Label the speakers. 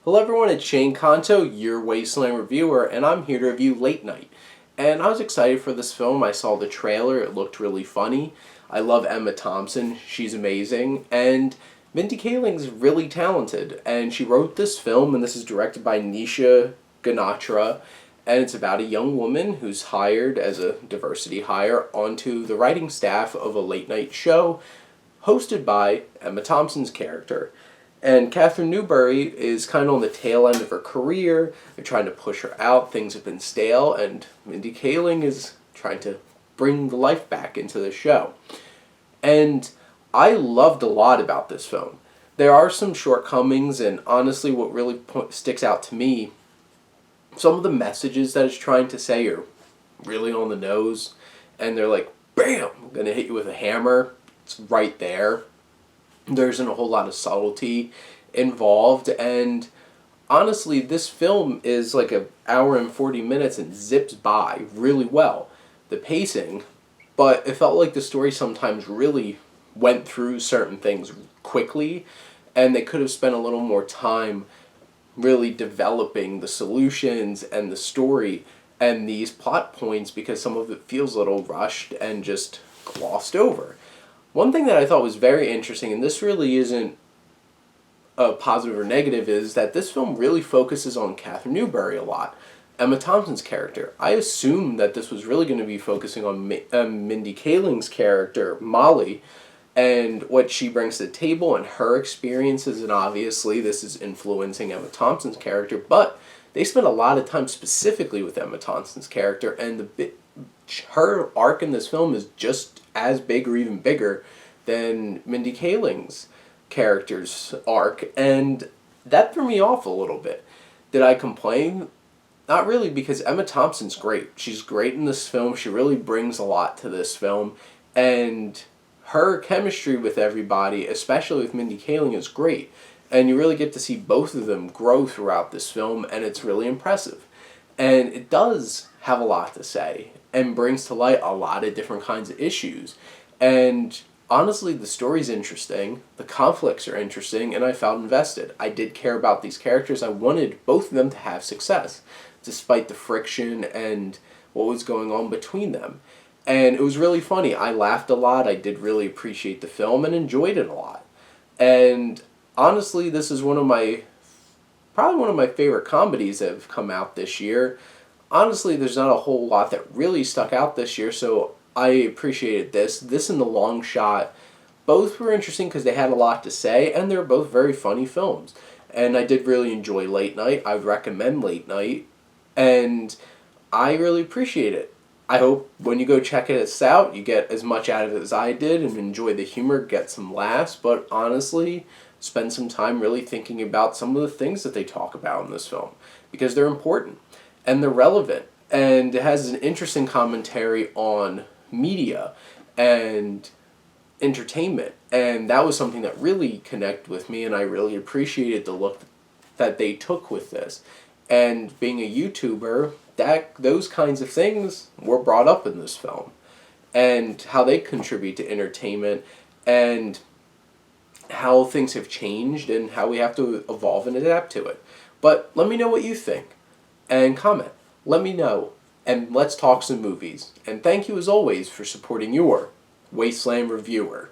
Speaker 1: Hello everyone, it's Shane Kanto, your Wasteland reviewer, and I'm here to review Late Night. And I was excited for this film. I saw the trailer, it looked really funny. I love Emma Thompson, she's amazing, and Mindy Kaling's really talented. And she wrote this film, and this is directed by Nisha Ganatra, and it's about a young woman who's hired as a diversity hire onto the writing staff of a late night show hosted by Emma Thompson's character. And Catherine Newbury is kind of on the tail end of her career. They're trying to push her out. Things have been stale, and Mindy Kaling is trying to bring the life back into the show. And I loved a lot about this film. There are some shortcomings, and honestly, what really sticks out to me, some of the messages that it's trying to say are really on the nose, and they're like, bam, I'm going to hit you with a hammer. It's right there. There isn't a whole lot of subtlety involved, and honestly, this film is like an hour and 40 minutes and zips by really well. The pacing, but it felt like the story sometimes really went through certain things quickly, and they could have spent a little more time really developing the solutions and the story and these plot points, because some of it feels a little rushed and just glossed over. One thing that I thought was very interesting, and this really isn't a positive or negative, is that this film really focuses on Catherine Newbury a lot, Emma Thompson's character. I assumed that this was really going to be focusing on Mindy Kaling's character, Molly, and what she brings to the table and her experiences, and obviously this is influencing Emma Thompson's character, but they spend a lot of time specifically with Emma Thompson's character, and her arc in this film is just as big or even bigger than Mindy Kaling's character's arc, and that threw me off a little bit. Did I complain? Not really, because Emma Thompson's great. She's great in this film. She really brings a lot to this film, and her chemistry with everybody, especially with Mindy Kaling, is great. And you really get to see both of them grow throughout this film, and it's really impressive. And it does have a lot to say and brings to light a lot of different kinds of issues. And honestly, the story's interesting, the conflicts are interesting, and I felt invested. I did care about these characters. I wanted both of them to have success, despite the friction and what was going on between them. And it was really funny. I laughed a lot. I did really appreciate the film and enjoyed it a lot. And honestly, this is probably one of my favorite comedies that have come out this year. Honestly, there's not a whole lot that really stuck out this year, so I appreciated this. This and The Long Shot, both were interesting because they had a lot to say, and they're both very funny films. And I did really enjoy Late Night. I would recommend Late Night, and I really appreciate it. I hope when you go check it out, you get as much out of it as I did and enjoy the humor, get some laughs, but honestly, spend some time really thinking about some of the things that they talk about in this film, because they're important and they're relevant, and it has an interesting commentary on media and entertainment, and that was something that really connected with me, and I really appreciated the look that they took with this. And being a YouTuber, those kinds of things were brought up in this film, and how they contribute to entertainment, and how things have changed, and how we have to evolve and adapt to it. But let me know what you think, and comment. Let me know, and let's talk some movies. And thank you as always for supporting your Wasteland reviewer.